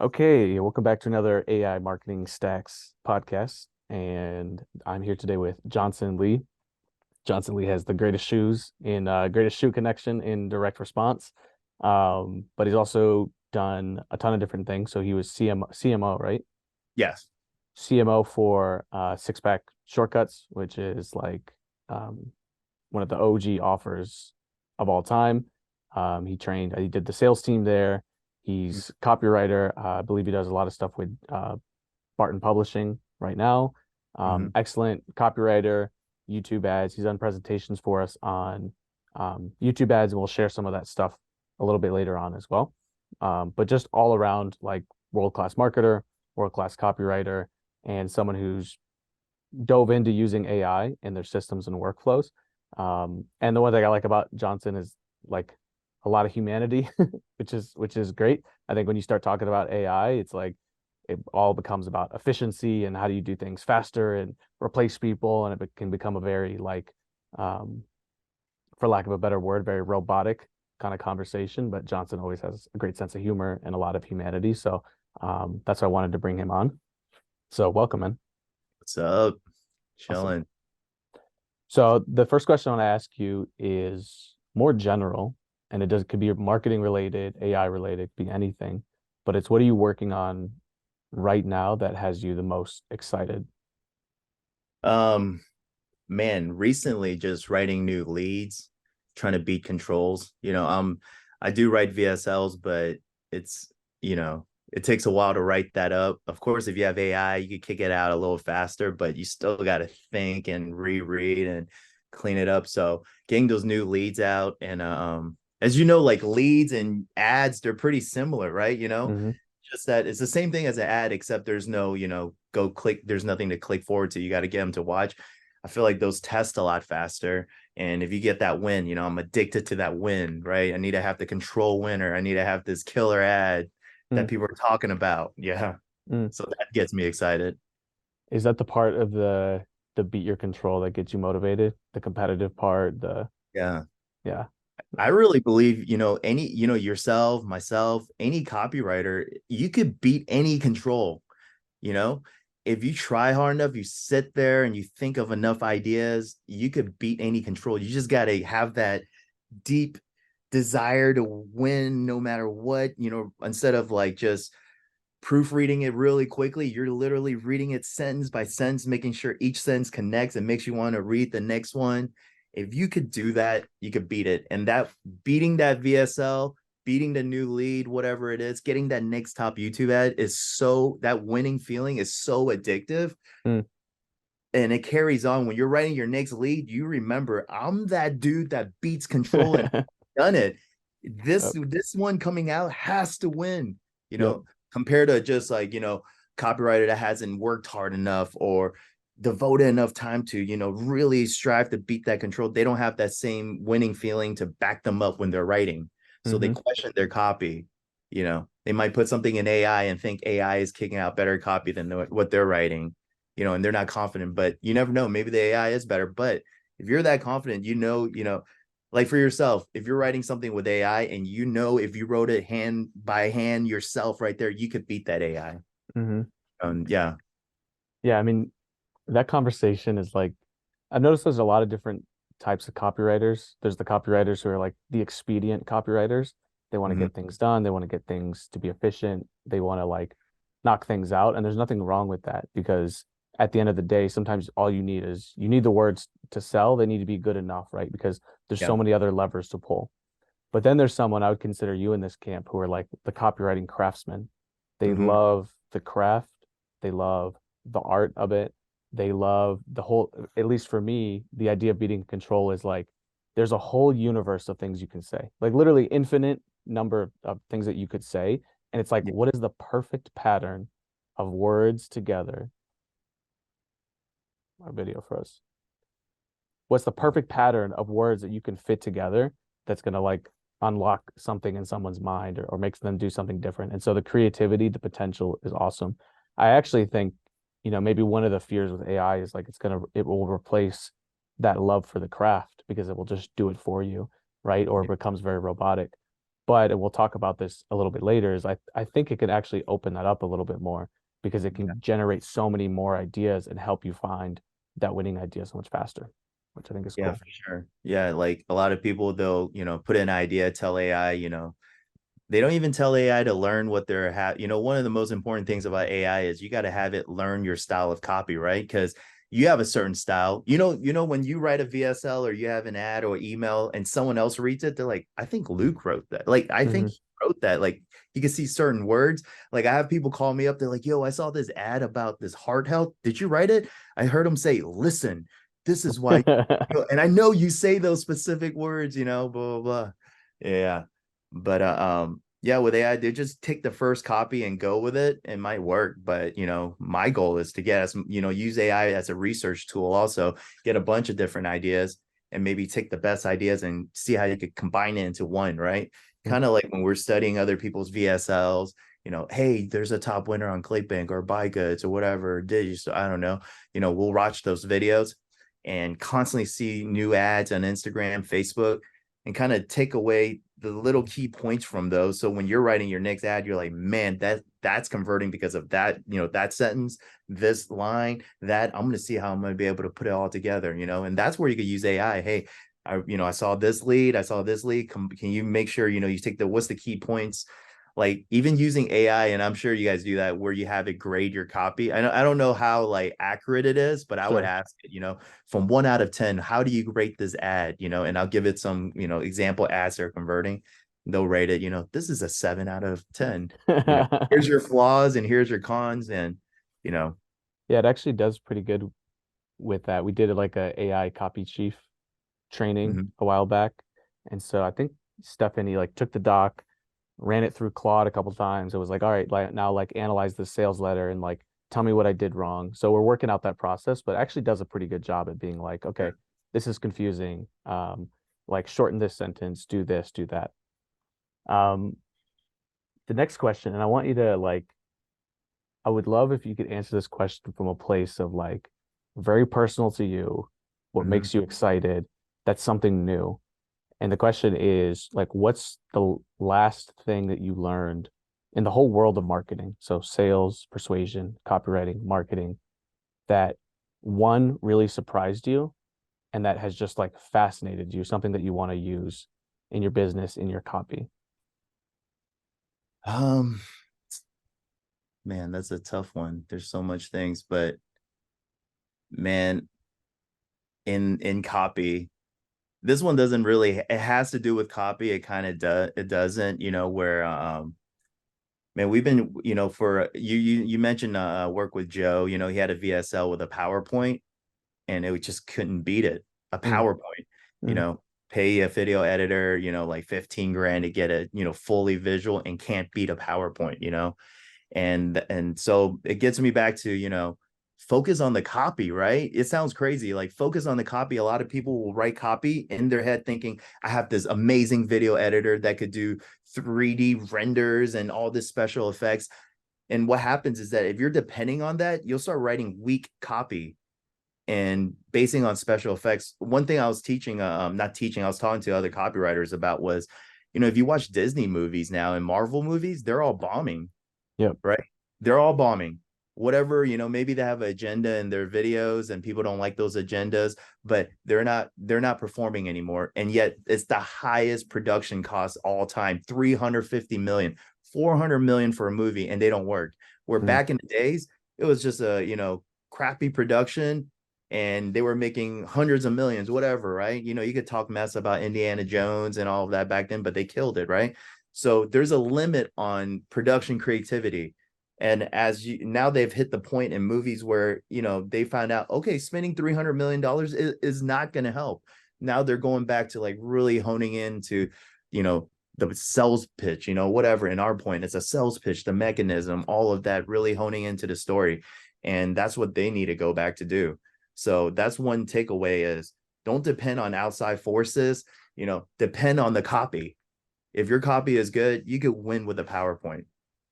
Okay, welcome back to another AI Marketing Stacks podcast. And I'm here today with Johnson Lee. Johnson Lee has the greatest shoes in greatest shoe connection in direct response. But he's also done a ton of different things. So he was CMO, right? Yes. CMO for Six Pack Shortcuts, which is like um, one of the OG offers of all time. He did the sales team there. He's copywriter. I believe he does a lot of stuff with Barton Publishing right now. Mm-hmm. Excellent copywriter, YouTube ads. He's done presentations for us on YouTube ads, and we'll share some of that stuff a little bit later on as well. But just all around, like world-class marketer, world-class copywriter, and someone who's dove into using AI in their systems and workflows. And the one thing I like about Johnson is like a lot of humanity, which is great. I think when you start talking about AI, it's like it all becomes about efficiency and how do you do things faster and replace people, and it can become a very um, for lack of a better word, very robotic kind of conversation. But Johnson always has a great sense of humor and a lot of humanity, so that's why I wanted to bring him on. So welcome, man. What's up? Awesome. Chilling. So the first question I want to ask you is more general, and it could be marketing related, AI related, could be anything, but it's what are you working on right now that has you the most excited? Um, Man, recently just writing new leads, trying to beat controls. I do write VSLs, but it's, it takes a while to write that up. Of course, if you have AI, you could kick it out a little faster, but you still got to think and reread and clean it up. So getting those new leads out and as you know, like leads and ads, they're pretty similar, right? Hmm. Just that it's the same thing as an ad, except there's no, go click, there's nothing to click forward to. You got to get them to watch. I feel like those test a lot faster. And if you get that win, I'm addicted to that win, right? I need to have the control winner. I need to have this killer ad that Mm. people are talking about. Yeah. Mm. So that gets me excited. Is that the part of the beat your control that gets you motivated? The competitive part, the Yeah. yeah. I Nice. really believe, yourself, myself, any copywriter, you could beat any control. You know, if you try hard enough, you sit there and you think of enough ideas, you could beat any control. You just got to have that deep desire to win no matter what, instead of like just proofreading it really quickly. You're literally reading it sentence by sentence, making sure each sentence connects and makes you want to read the next one. If you could do that, you could beat it. And that beating that VSL, beating the new lead, whatever it is, getting that next top YouTube ad is so that winning feeling is so addictive. Mm. And it carries on when you're writing your next lead. You remember, I'm that dude that beats control and done it. This Yep. this one coming out has to win, you Yep. know, compared to just like, copywriter that hasn't worked hard enough or devoted enough time to, really strive to beat that control. They don't have that same winning feeling to back them up when they're writing. So they Hmm. question their copy. They might put something in AI and think AI is kicking out better copy than what they're writing, and they're not confident, but you never know. Maybe the AI is better. But if you're that confident, like for yourself, if you're writing something with AI and if you wrote it hand by hand yourself right there, you could beat that AI. Hmm. Yeah. Yeah, I mean, that conversation is like I've noticed there's a lot of different types of copywriters. There's the copywriters who are like the expedient copywriters. They want to Mm-hmm. get things done, they want to get things to be efficient, they want to like knock things out, and there's nothing wrong with that because at the end of the day, sometimes all you need the words to sell, they need to be good enough, right? Because there's Yeah. so many other levers to pull. But then there's someone I would consider you in this camp who are like the copywriting craftsmen. They Mm-hmm. love the craft, they love the art of it. They love the whole, at least for me, the idea of beating control is like there's a whole universe of things you can say, like literally infinite number of things that you could say. And it's like, Yeah. what is the perfect pattern of words together? Our video for us. What's the perfect pattern of words that you can fit together that's going to like unlock something in someone's mind or makes them do something different. And so the creativity, the potential is awesome. I actually think, maybe one of the fears with AI is like it will replace that love for the craft because it will just do it for you, right? Or it becomes very robotic. But, and we'll talk about this a little bit later, is I think it can actually open that up a little bit more because it Yeah. can generate so many more ideas and help you find that winning idea so much faster, which I think is Yeah, cool. for sure. Yeah, like a lot of people, they'll, put an idea, tell AI, they don't even tell AI to learn what they're one of the most important things about AI is you got to have it learn your style of copy, right? Because you have a certain style. When you write a VSL or you have an ad or email and someone else reads it, they're like, I think Luke wrote that. Like, I think Hmm. he wrote that. Like, you can see certain words. Like, I have people call me up. They're like, yo, I saw this ad about this heart health. Did you write it? I heard him say, listen, this is why, and I know you say those specific words, blah, blah, blah. Yeah. But yeah, with AI, they just take the first copy and go with it. It might work, but my goal is to get us, use AI as a research tool, also get a bunch of different ideas and maybe take the best ideas and see how you could combine it into one, right? Kind of like when we're studying other people's VSLs, hey, there's a top winner on ClickBank or Buy Goods or whatever, Digis, I don't know. We'll watch those videos and constantly see new ads on Instagram, Facebook, and kind of take away the little key points from those. So when you're writing your next ad, you're like, man, that's converting because of that, that sentence, this line, that I'm going to see how I'm going to be able to put it all together, and that's where you could use AI. Hey, I saw this lead. I saw this lead. Can you make sure, you take what's the key points, like even using AI, and I'm sure you guys do that where you have it grade your copy. I don't know how like accurate it is, but I would Sure. ask it, from 1 out of 10, how do you rate this ad? And I'll give it some, example ads they're converting. They'll rate it, this is a 7 out of 10. Here's your flaws and here's your cons, and you know, Yeah, it actually does pretty good with that. We did like a AI copy chief training mhm. a while back. And so I think Stephanie like took the doc, ran it through Claude a couple times. It was like, all right, like now like analyze the sales letter and like tell me what I did wrong. So we're working out that process, but actually does a pretty good job at being like, okay, this is confusing. Like shorten this sentence, do this, do that. Um, the next question, and I want you to like, I would love if you could answer this question from a place of like very personal to you, what Mhm. makes you excited, that's something new. And the question is like, what's the last thing that you learned in the whole world of marketing? So sales, persuasion, copywriting, marketing, that one really surprised you and that has just like fascinated you, something that you want to use in your business, in your copy. um Man, that's a tough one. There's so much things, but man, in copy, this one doesn't really, it has to do with copy. It kind of does, it doesn't, where man, we've been, for you mentioned work with Joe, he had a VSL with a PowerPoint and it just couldn't beat it. A Mm, PowerPoint, you mm, know, pay a video editor, like 15 grand to get it, fully visual, and can't beat a PowerPoint, and so it gets me back to, focus on the copy, right? It sounds crazy, like focus on the copy. A lot of people will write copy in their head thinking, I have this amazing video editor that could do 3D renders and all this special effects. And what happens is that if you're depending on that, you'll start writing weak copy and basing on special effects. One thing I was teaching, not teaching, I was talking to other copywriters about was, if you watch Disney movies now and Marvel movies, they're all bombing, yep. right? They're all bombing. Whatever, maybe they have an agenda in their videos and people don't like those agendas, but they're not performing anymore. And yet it's the highest production cost all time, 350 million, 400 million for a movie, and they don't work. Where Mm, back in the days, it was just a, crappy production and they were making hundreds of millions, whatever, right? You could talk mess about Indiana Jones and all of that back then, but they killed it, right? So there's a limit on production creativity. And as you now, they've hit the point in movies where, they find out, okay, spending $300 million is not going to help. Now they're going back to like really honing into, you know, the sales pitch, whatever. In our point, it's a sales pitch, the mechanism, all of that, really honing into the story. And that's what they need to go back to do. So that's one takeaway is don't depend on outside forces, depend on the copy. If your copy is good, you could win with a PowerPoint.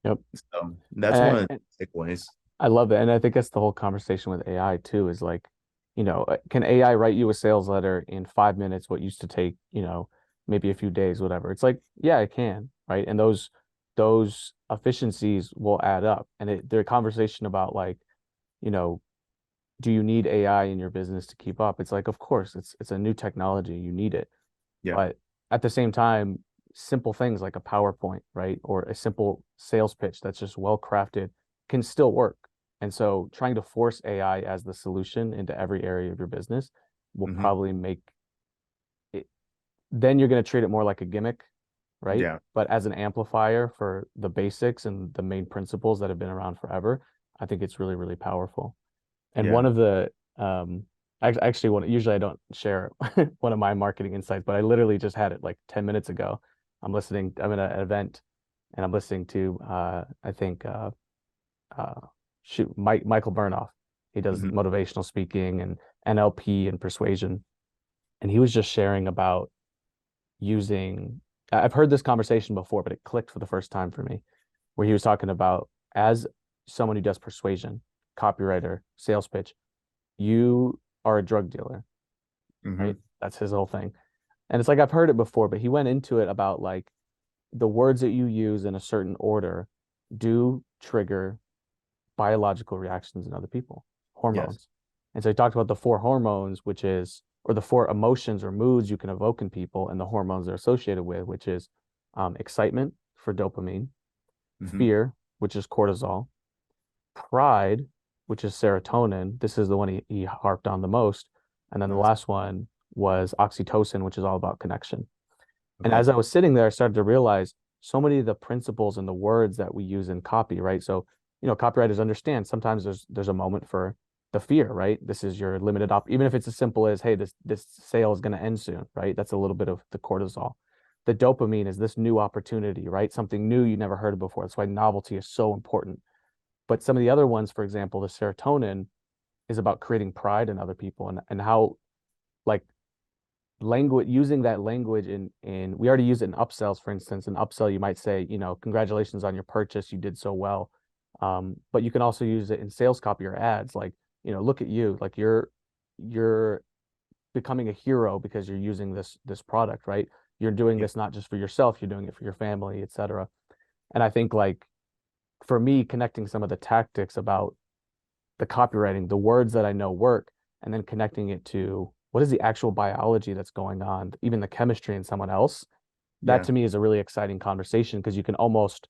yep. So that's one And of the takeaways. I love it. And I think that's the whole conversation with AI too, is like, can AI write you a sales letter in 5 minutes, what used to take, maybe a few days, whatever. It's like, yeah, it can, right? And those efficiencies will add up. And the conversation about like, you know, do you need AI in your business to keep up? It's like, of course, it's a new technology, you need it. Yeah. But at the same time, simple things like a PowerPoint, right? Or a simple sales pitch that's just well crafted can still work. And so trying to force AI as the solution into every area of your business will Hmm. probably make it, then you're going to treat it more like a gimmick, right? Yeah. But as an amplifier for the basics and the main principles that have been around forever, I think it's really, really powerful. And Yeah. one of the actually one usually I don't share one of my marketing insights, but I literally just had it like 10 minutes ago. I'm at an event and I'm listening to I think uh Michael Burnoff. He does Hmm. motivational speaking and NLP and persuasion. And he was just sharing about using I've heard this conversation before, but it clicked for the first time for me, where he was talking about as someone who does persuasion, copywriter, sales pitch, you are a drug dealer, right? Hmm. That's his whole thing. And it's like I've heard it before, but he went into it about like the words that you use in a certain order do trigger biological reactions in other people, Yes. hormones. And so he talked about the four hormones, which is, or the four emotions or moods you can evoke in people and the hormones they're associated with, which is excitement for dopamine, Hmm. fear, which is cortisol, pride, which is serotonin. This is the one he harped on the most. And then the Nice. last one was oxytocin, which is all about connection. And Okay. as I was sitting there, I started to realize so many of the principles and the words that we use in copy, right? So, copywriters understand sometimes there's a moment for the fear, right? This is your limited even if it's as simple as, hey, this sale is going to end soon, right? That's a little bit of the cortisol. The dopamine is this new opportunity, right? Something new you never heard of before. That's why novelty is so important. But some of the other ones, for example, the serotonin is about creating pride in other people and how like language using that language in we already use it in upsells, for instance. In upsell, you might say, congratulations on your purchase, you did so well. But you can also use it in sales copy or ads, like, look at you, like you're becoming a hero because you're using this product, right? You're doing Yeah. this not just for yourself, you're doing it for your family, etc. And I think like for me, connecting some of the tactics about the copywriting, the words that I know work, and then connecting it to what is the actual biology that's going on, even the chemistry in someone else. That Yeah. to me is a really exciting conversation because you can almost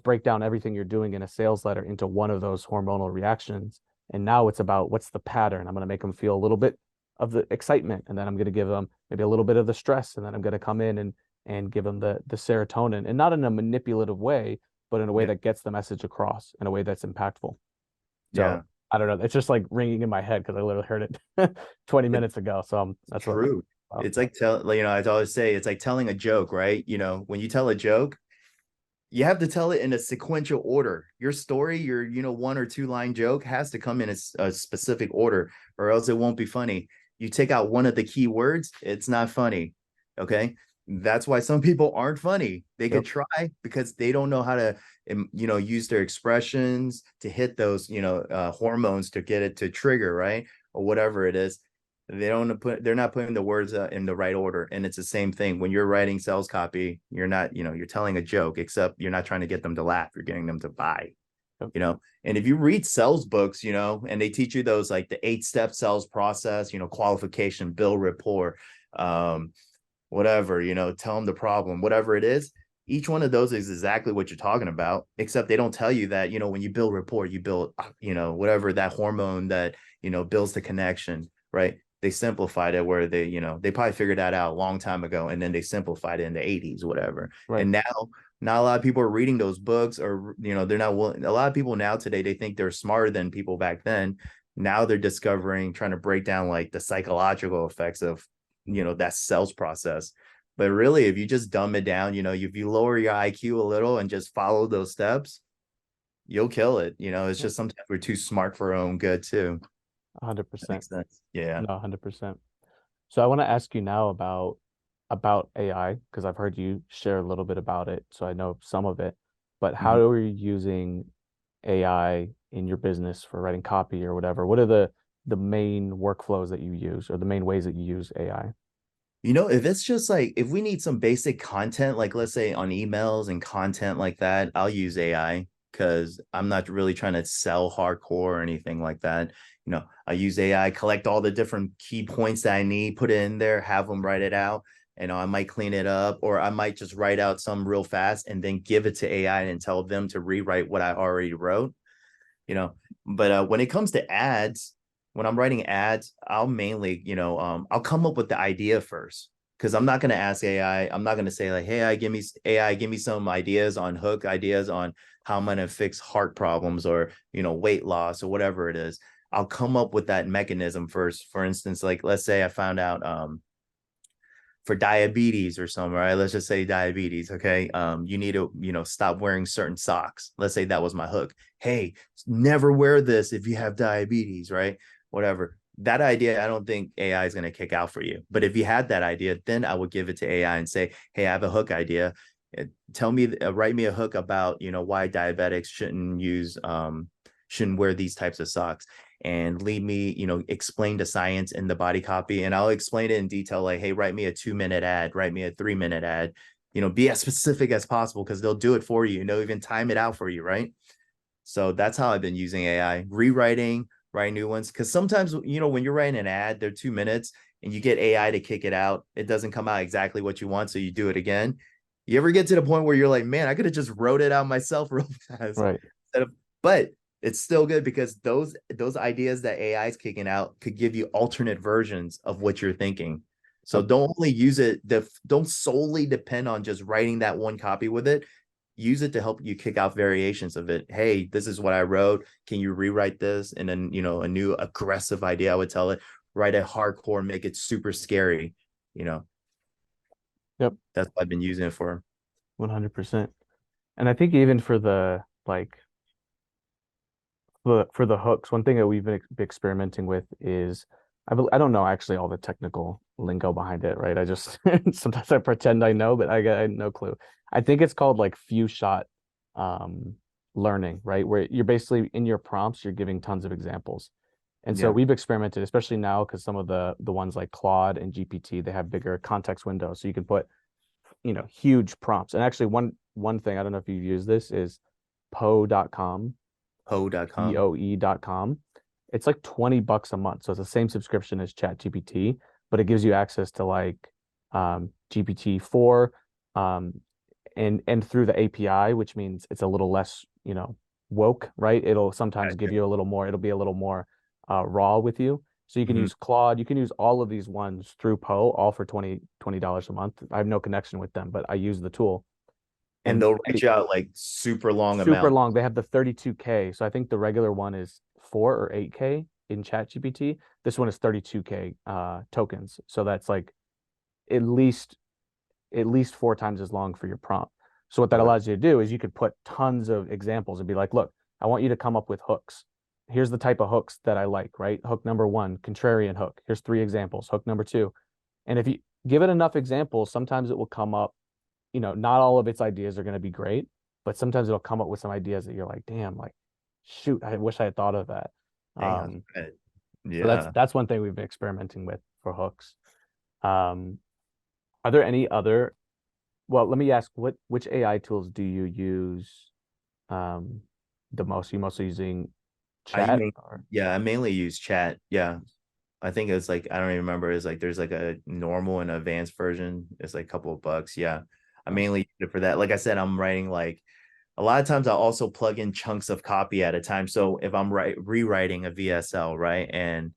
break down everything you're doing in a sales letter into one of those hormonal reactions. And now it's about what's the pattern. I'm going to make them feel a little bit of the excitement, and then I'm going to give them maybe a little bit of the stress, and then I'm going to come in and give them the serotonin, and not in a manipulative way, but in a way Yeah. that gets the message across in a way that's impactful. So Yeah. I don't know. It's just like ringing in my head because I literally heard it 20 It's minutes ago. So that's what. true. It's like I always say, it's like telling a joke, right? When you tell a joke, you have to tell it in a sequential order. Your story, your, one or two line joke has to come in a specific order, or else it won't be funny. You take out one of the key words, it's not funny. Okay. That's why some people aren't funny. They Yep. could try because they don't know how to, use their expressions to hit those, hormones to get it to trigger, right? Or whatever it is. They're not putting the words in the right order. And it's the same thing when you're writing sales copy. You're not, you're telling a joke, except you're not trying to get them to laugh, you're getting them to buy. Yep. And if you read sales books, and they teach you those, like the 8-step sales process, qualification, build rapport, um whatever, tell them the problem, whatever it is. Each one of those is exactly what you're talking about, except they don't tell you that, when you build rapport, you build, whatever that hormone that, builds the connection, right? They simplified it where they probably figured that out a long time ago, and then they simplified it in the 80s, whatever. Right. And now, not a lot of people are reading those books, or, they're not willing. A lot of people now today, they think they're smarter than people back then. Now they're discovering, trying to break down like the psychological effects of, that sales process. But really, if you just dumb it down, if you lower your IQ a little and just follow those steps, you'll kill it. It's Yep. just sometimes we're too smart for our own good too. That 100%. makes sense. Yeah. No, 100%. So I want to ask you now about AI because I've heard you share a little bit about it, so I know some of it. But how Mhm. are you using AI in your business for writing copy or whatever? What are the main workflows that you use or the main ways that you use AI? If it's just like if we need some basic content, like let's say on emails and content like that, I'll use AI because I'm not really trying to sell hardcore or anything like that. I use AI, collect all the different key points that I need, put it in there, have them write it out. I might clean it up, or I might just write out some real fast and then give it to AI and tell them to rewrite what I already wrote you know but when it comes to ads, when I'm writing ads, I'll mainly I'll come up with the idea first, because I'm not going to ask AI. I'm not going to say like, hey, give me some ideas on hook ideas on how I'm going to fix heart problems or weight loss or whatever it is. I'll come up with that mechanism first. For instance, like let's say I found out for diabetes or something, right? Let's just say diabetes. Okay. You need to, stop wearing certain socks. Let's say that was my hook. Hey, never wear this if you have diabetes, right? Whatever. That idea, I don't think AI is going to kick out for you. But if you had that idea, then I would give it to AI and say, hey, I have a hook idea. Tell me, write me a hook about, why diabetics shouldn't wear these types of socks, and leave me, explain the science in the body copy. And I'll explain it in detail, like, hey, write me a 2-minute ad, write me a 3-minute ad, be as specific as possible because they'll do it for you. They'll even time it out for you, right? So that's how I've been using AI, rewriting, write new ones. Because sometimes, when you're writing an ad, they're 2 minutes and you get AI to kick it out. It doesn't come out exactly what you want. So you do it again. You ever get to the point where you're like, man, I could have just wrote it out myself real fast. Right. But it's still good because those ideas that AI is kicking out could give you alternate versions of what you're thinking. So Yep. don't only use it, don't solely depend on just writing that one copy with it. Use it to help you kick out variations of it. Hey, this is what I wrote. Can you rewrite this? And then, a new aggressive idea, I would tell it, write it hardcore, make it super scary. You know, Yep. that's what I've been using it for. 100%. And I think even for the like for the hooks, one thing that we've been experimenting with is I don't know actually all the technical lingo behind it, right? I just sometimes I pretend I know, but I had no clue. I think it's called like few shot um learning, right? Where you're basically in your prompts, you're giving tons of examples. And so Yeah. we've experimented, especially now, because some of the ones like Claude and GPT, they have bigger context windows. So you can put, huge prompts. And actually one thing, I don't know if you've used this, is poe.com Ho.com. POE.com. It's like $20 a month. So it's the same subscription as ChatGPT, but it gives you access to like GPT-4 um, and through the API, which means it's a little less, woke, right? It'll sometimes give you a little more, it'll be a little more raw with you. So you can Mm-hmm. use Claude, you can use all of these ones through Poe, all for $20 a month. I have no connection with them, but I use the tool. And And they'll reach out like super long super amount. long. They have the 32K. So I think the regular one is 4 or 8K in ChatGPT. This one is 32K tokens. So that's like at least at least 4 times as long for your prompt. So what that Okay. allows you to do is you could put tons of examples and be like, look, I want you to come up with hooks. Here's the type of hooks that I like, right? Hook number one, contrarian hook. Here's 3 examples. Hook number two. And if you give it enough examples, sometimes it will come up, not all of its ideas are going to be great, but sometimes it'll come up with some ideas that you're like, damn, like, shoot, I wish I had thought of that. Dang, that's Um, good. so that's Yeah. that's one thing we've been experimenting with for hooks. Um, are there any other, well, let me ask, which AI tools do you use um the most? Are you mostly using I chat mean, or yeah, I mainly use chat. Yeah. I think it's like, I don't even remember. It's like there's like a normal and advanced version. It's like a couple of bucks. Yeah. I oh, mainly use it for that. Like I said, I'm writing like a lot of times I'll also plug in chunks of copy at a time. So if I'm rewriting a VSL, right? And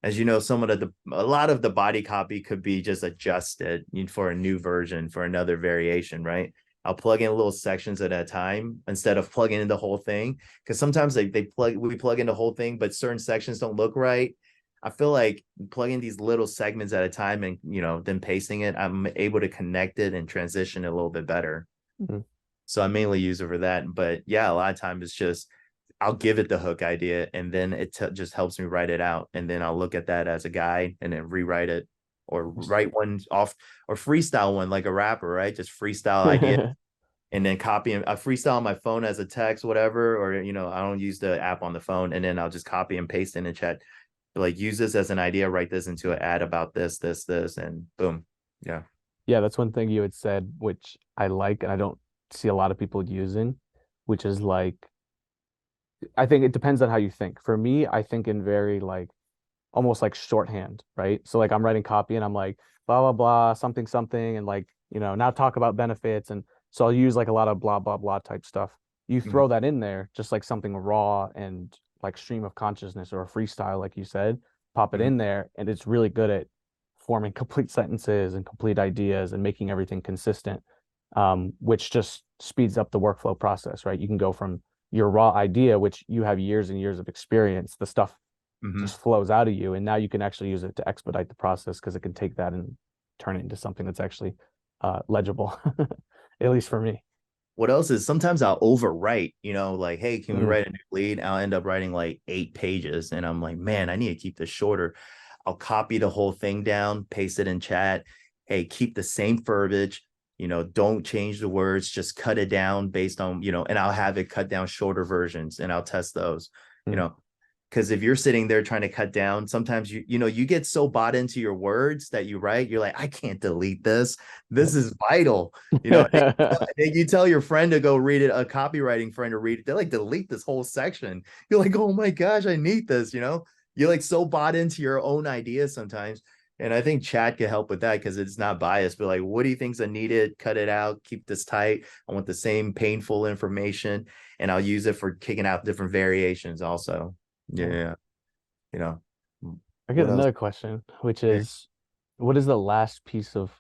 as you know, a lot of the body copy could be just adjusted for a new version, for another variation, right? I'll plug in little sections at a time instead of plugging in the whole thing. Because sometimes we plug in the whole thing, but certain sections don't look right. I feel like plugging these little segments at a time and then pasting it, I'm able to connect it and transition it a little bit better. mhm. So I mainly use it for that. But yeah, a lot of times it's just I'll give it the hook idea and then just helps me write it out. And then I'll look at that as a guide and then rewrite it, or write one off, or freestyle one like a rapper, right? Just freestyle idea and then copy and I freestyle on my phone as a text, whatever. Or, I don't use the app on the phone, and then I'll just copy and paste in the chat. Like, use this as an idea, write this into an ad about this, and boom. Yeah. Yeah, that's one thing you had said, which I like, and I don't see a lot of people using, which is like, I think it depends on how you think. For me, I think in very like almost like shorthand, right? So like I'm writing copy and I'm like blah blah blah something something and like, now talk about benefits, and so I'll use like a lot of blah blah blah type stuff. You Mhm. throw that in there just like something raw and like stream of consciousness or a freestyle like you said, pop it Mhm. in there and it's really good at forming complete sentences and complete ideas and making everything consistent, which just speeds up the workflow process, right? You can go from your raw idea, which you have years and years of experience, the stuff Mhm. just flows out of you, and now you can actually use it to expedite the process because it can take that and turn it into something that's actually legible, at least for me. What else is sometimes I'll overwrite, like, hey, can we Mm. write a new lead? I'll end up writing like 8 pages. And I'm like, man, I need to keep this shorter. I'll copy the whole thing down, paste it in chat. Hey, keep the same verbiage, don't change the words, just cut it down based on, and I'll have it cut down shorter versions and I'll test those, you Mm. know. Because if you're sitting there trying to cut down, sometimes you get so bought into your words that you write, you're like, I can't delete this. This is vital, and then you tell your friend to go read it, a copywriting friend to read it. They're like, delete this whole section. You're like, oh my gosh, I need this. You're like so bought into your own ideas sometimes. And I think chat can help with that because it's not biased, but like, what do you think's needed? Cut it out, keep this tight. I want the same painful information, and I'll use it for kicking out different variations also. Yeah. Yeah. You know, I get what else? another question, which Yeah. is, what is the last piece of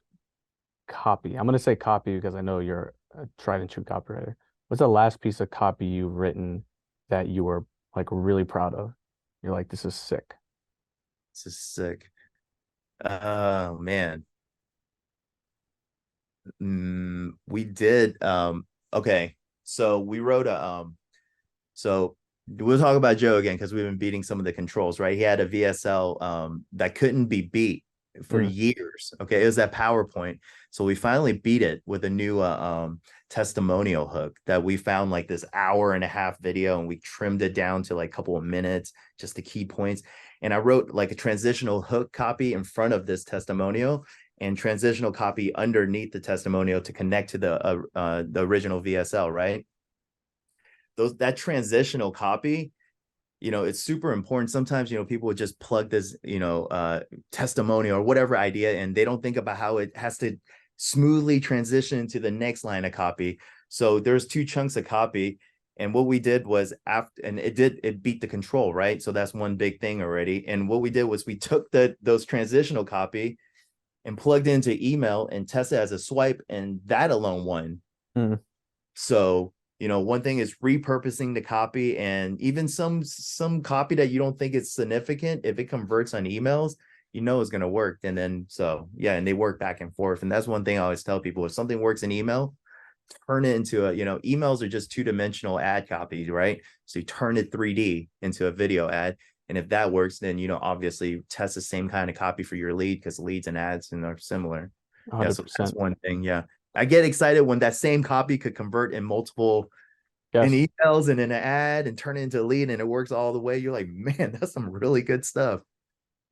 copy? I'm going to say copy because I know you're a tried and true copywriter. What's the last piece of copy you've written that you were like really proud of? You're like, this is sick. This is sick. Oh man. We did okay. So we wrote a so we'll talk about Joe again because we've been beating some of the controls, right? He had a VSL that couldn't be beat for Mm. years. Okay, it was that PowerPoint. So we finally beat it with a new testimonial hook that we found like this hour-and-a-half video, and we trimmed it down to like a couple of minutes, just the key points. And I wrote like a transitional hook copy in front of this testimonial and transitional copy underneath the testimonial to connect to the original VSL, right? That transitional copy, it's super important. Sometimes, people would just plug this, testimonial or whatever idea, and they don't think about how it has to smoothly transition to the next line of copy. So there's two chunks of copy. And what we did was after, and it beat the control, right? So that's one big thing already. And what we did was we took those transitional copy and plugged into email and tested as a swipe, and that alone won. Mm. So, one thing is repurposing the copy, and even some copy that you don't think is significant, if it converts on emails, it's going to work. And then so yeah, and they work back and forth. And that's one thing I always tell people: if something works in email, turn it into emails are just two-dimensional ad copies, right? So you turn it 3D into a video ad. And if that works, then obviously test the same kind of copy for your lead because leads and ads and are similar. Yeah, so that's 100%. one thing. Yeah. I get excited when that same copy could convert in multiple in Yes. emails and in an ad and turn it into a lead and it works all the way. You're like, man, that's some really good stuff.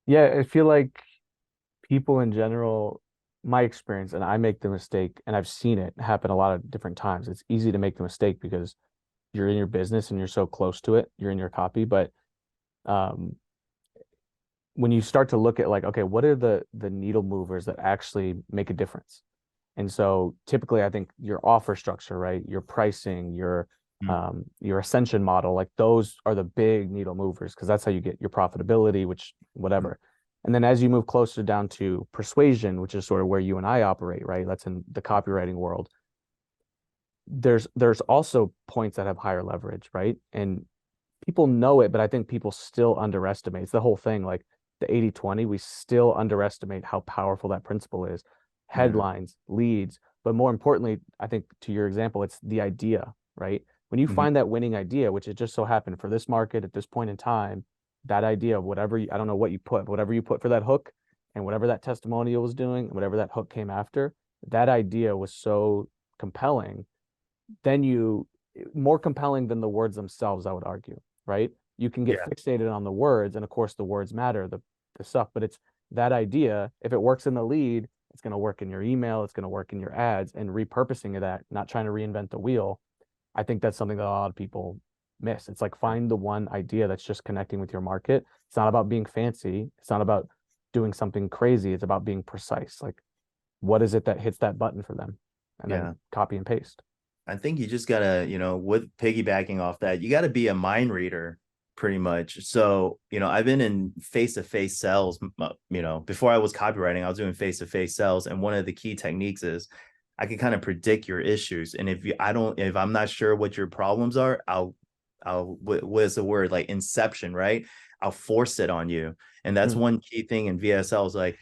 Yeah, I feel like people in general, my experience, and I make the mistake, and I've seen it happen a lot of different times. It's easy to make the mistake because you're in your business and you're so close to it, you're in your copy. But um, when you start to look at like, okay, what are the needle movers that actually make a difference? And so typically, I think your offer structure, right, your pricing, Mm-hmm. your ascension model, like those are the big needle movers because that's how you get your profitability, which whatever. And then as you move closer down to persuasion, which is sort of where you and I operate, right? That's in the copywriting world. There's also points that have higher leverage, right? And people know it, but I think people still underestimate. It's the whole thing, like the 80/20. We still underestimate how powerful that principle is. Yeah. Headlines, leads, but more importantly, I think to your example, it's the idea, right? When you Mm-hmm. find that winning idea, which it just so happened for this market at this point in time, that idea of whatever I don't know what you put, whatever you put for that hook and whatever that testimonial was doing, whatever that hook came after, that idea was so compelling, then you more compelling than the words themselves, I would argue, right? You can get Yeah. fixated on the words, and of course the words matter, the stuff, but it's that idea. If it works in the lead, It's going to work in your email. It's going to work in your ads, and repurposing of that, not trying to reinvent the wheel. I think that's something that a lot of people miss. It's like find the one idea that's just connecting with your market. It's not about being fancy. It's not about doing something crazy. It's about being precise. Like, what is it that hits that button for them? And then Yeah. copy and paste. I think you just gotta, with piggybacking off that, you gotta be a mind reader pretty much. So, I've been in face-to-face sales, before I was copywriting, I was doing face-to-face sales. And one of the key techniques is I can kind of predict your issues. And if I'm not sure what your problems are, what is the word? Like inception, right? I'll force it on you. And that's Mm, one key thing in VSL is like,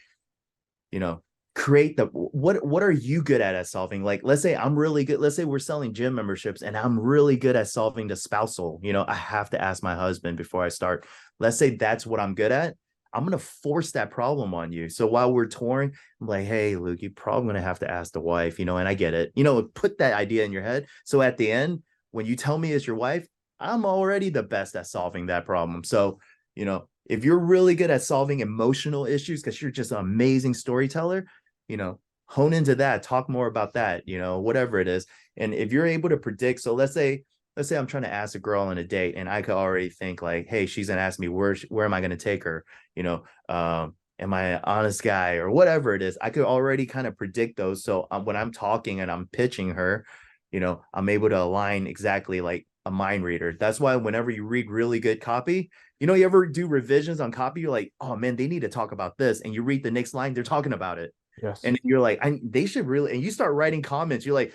you know create the what are you good at solving. Like, let's say I'm really good, let's say we're selling gym memberships and I'm really good at solving the spousal, I have to ask my husband before I start. Let's say that's what I'm good at. I'm going to force that problem on you. So while we're touring, I'm like, hey Luke, you're probably going to have to ask the wife, and I get it, put that idea in your head, so at the end when you tell me it's your wife, I'm already the best at solving that problem. So if you're really good at solving emotional issues because you're just an amazing storyteller, you know, hone into that, talk more about that, whatever it is. And if you're able to predict, so let's say I'm trying to ask a girl on a date and I could already think like, hey, she's gonna ask me where am I gonna take her? Am I an honest guy or whatever it is? I could already kind of predict those. So when I'm talking and I'm pitching her, I'm able to align exactly like a mind reader. That's why whenever you read really good copy, you ever do revisions on copy, you're like, oh man, they need to talk about this. And you read the next line, they're talking about it. yes. And you're like, they should really, and you start writing comments. You're like,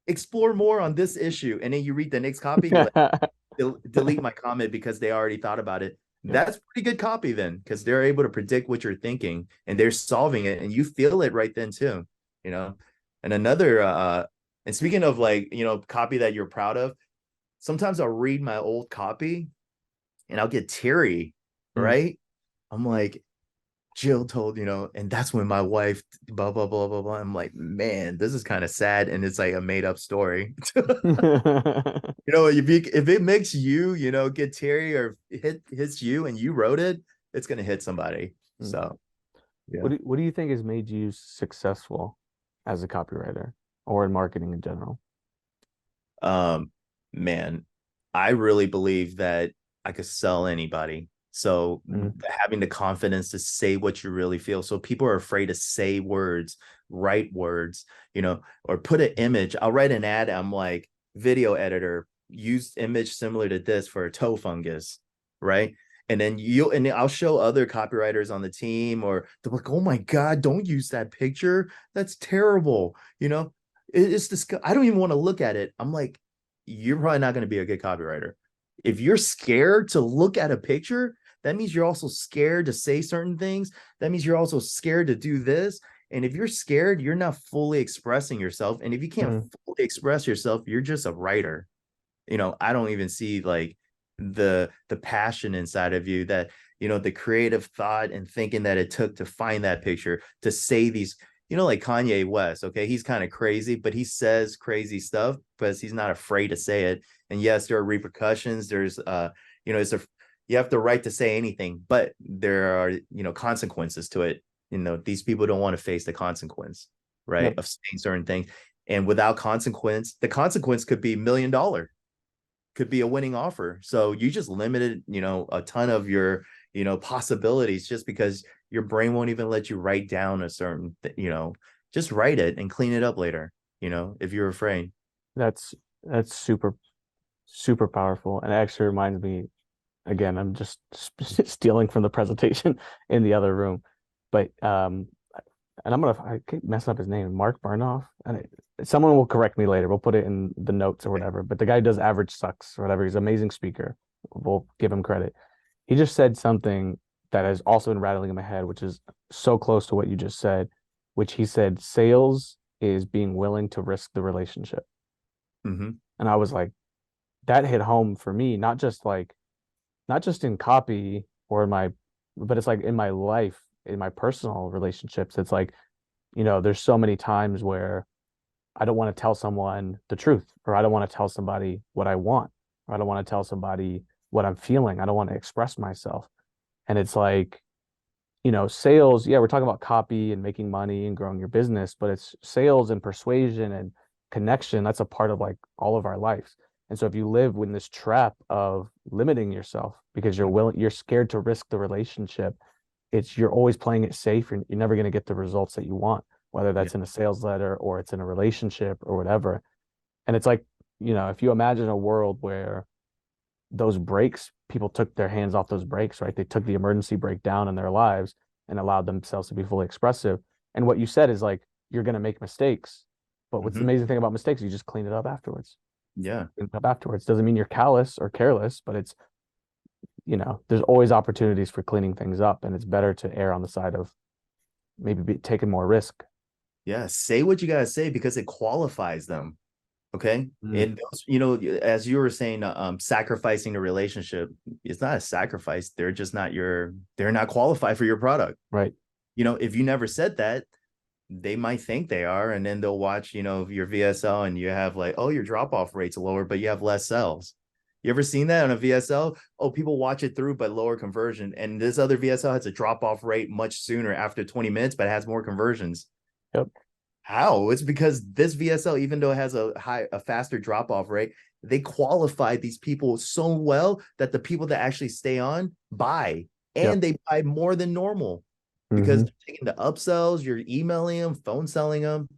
explore more on this issue. And then you read the next copy, you're like, delete my comment because they already thought about it. Yep. That's pretty good copy then, because they're able to predict what you're thinking and they're solving it and you feel it right then too, you know? And and speaking of like, copy that you're proud of, sometimes I'll read my old copy and I'll get teary, Mm. right? I'm like, Jill told, and that's when my wife, blah, blah, blah, blah, blah. I'm like, man, this is kind of sad. And it's like a made up story. If it makes you, get teary or hits you and you wrote it, it's going to hit somebody. Mm. So, yeah. What do you think has made you successful as a copywriter or in marketing in general? Um, man, I really believe that I could sell anybody. So Mm. having the confidence to say what you really feel. So people are afraid to say words, write words, or put an image. I'll write an ad. I'm like, video editor, use image similar to this for a toe fungus, right? And I'll show other copywriters on the team, or they're like, oh my God, don't use that picture. That's terrible. It's this, I don't even want to look at it. I'm like, you're probably not going to be a good copywriter. If you're scared to look at a picture, that means you're also scared to say certain things. That means you're also scared to do this. And if you're scared, you're not fully expressing yourself. And if you can't Mm. fully express yourself, you're just a writer. I don't even see like the passion inside of you, that the creative thought and thinking that it took to find that picture, to say these, like Kanye West. Okay, he's kind of crazy, but he says crazy stuff because he's not afraid to say it. And yes, there are repercussions. There's it's a you have the right to say anything, but there are consequences to it. These people don't want to face the consequence, right, Yep. of saying certain things. And without consequence, the consequence could be $1 million, could be a winning offer. So you just limited, a ton of your, possibilities, just because your brain won't even let you write down a certain, just write it and clean it up later, if you're afraid. That's that's super super powerful, and it actually reminds me again. I'm just stealing from the presentation in the other room, but and I keep messing up his name, Mark Barnoff, and someone will correct me later. We'll put it in the notes or whatever. But the guy does Average Sucks or whatever. He's an amazing speaker. We'll give him credit. He just said something that has also been rattling in my head, which is so close to what you just said, which he said, sales is being willing to risk the relationship. Mm-hmm. And I was like, that hit home for me, not just in copy or in my, but it's like in my life, in my personal relationships. It's like, there's so many times where I don't want to tell someone the truth, or I don't want to tell somebody what I want, or I don't want to tell somebody what I'm feeling. I don't want to express myself. And it's like, sales, yeah, we're talking about copy and making money and growing your business, but it's sales and persuasion and connection. That's a part of like all of our lives. And so if you live in this trap of limiting yourself because you're scared to risk the relationship, you're always playing it safe. You're never going to get the results that you want, whether Yeah. that's in a sales letter or it's in a relationship or whatever. And it's like, if you imagine a world where those brakes, people took their hands off those brakes, right? They took the emergency brake down in their lives and allowed themselves to be fully expressive. And what you said is like, you're going to make mistakes. But what's the Hmm. amazing thing about mistakes? You just clean it up afterwards. Yeah. Clean it up afterwards. Doesn't mean you're callous or careless, but there's always opportunities for cleaning things up. And it's better to err on the side of taking more risk. Yeah. Say what you gotta say because it qualifies them. Okay. Mm, And those, you know, as you were saying, sacrificing a relationship, it's not a sacrifice. They're not qualified for your product. right. You know, if you never said that, they might think they are, and then they'll watch, your VSL and you have like, oh, your drop off rate's lower, but you have less sales. You ever seen that on a VSL? Oh, people watch it through, but lower conversion. And this other VSL has a drop off rate much sooner after 20 minutes, but it has more conversions. Yep. How? It's because this VSL, even though it has a faster drop off rate, they qualify these people so well that the people that actually stay on buy, Yep. and they buy more than normal because Hmm. they're taking the upsells, you're emailing them, phone selling them,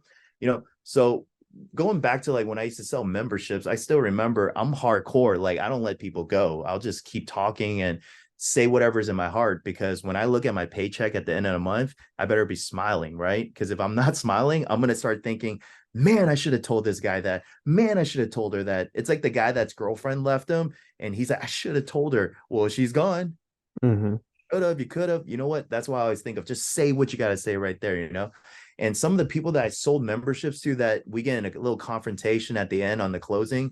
So going back to like when I used to sell memberships, I still remember I'm hardcore. Like I don't let people go. I'll just keep talking and say whatever's in my heart because when I look at my paycheck at the end of the month, I better be smiling, right? Because if I'm not smiling, I'm gonna start thinking, man, I should have told this guy that. Man, I should have told her that. It's like the guy that's girlfriend left him, and he's like, I should have told her. Well, she's gone. Hmm. Could have, you could have. You know what? That's why I always think of just say what you got to say right there. And some of the people that I sold memberships to that we get in a little confrontation at the end on the closing.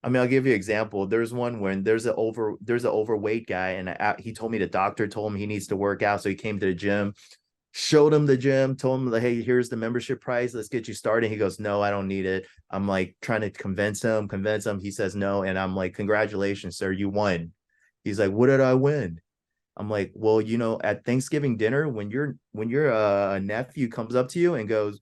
I mean, I'll give you an example. There's one when there's an overweight guy, and he told me the doctor told him he needs to work out, so he came to the gym, showed him the gym, told him, like, hey, here's the membership price. Let's get you started. He goes, no, I don't need it. I'm like trying to convince him. He says no, and I'm like, congratulations, sir, you won. He's like, what did I win? I'm like, well, at Thanksgiving dinner, when your nephew comes up to you and goes,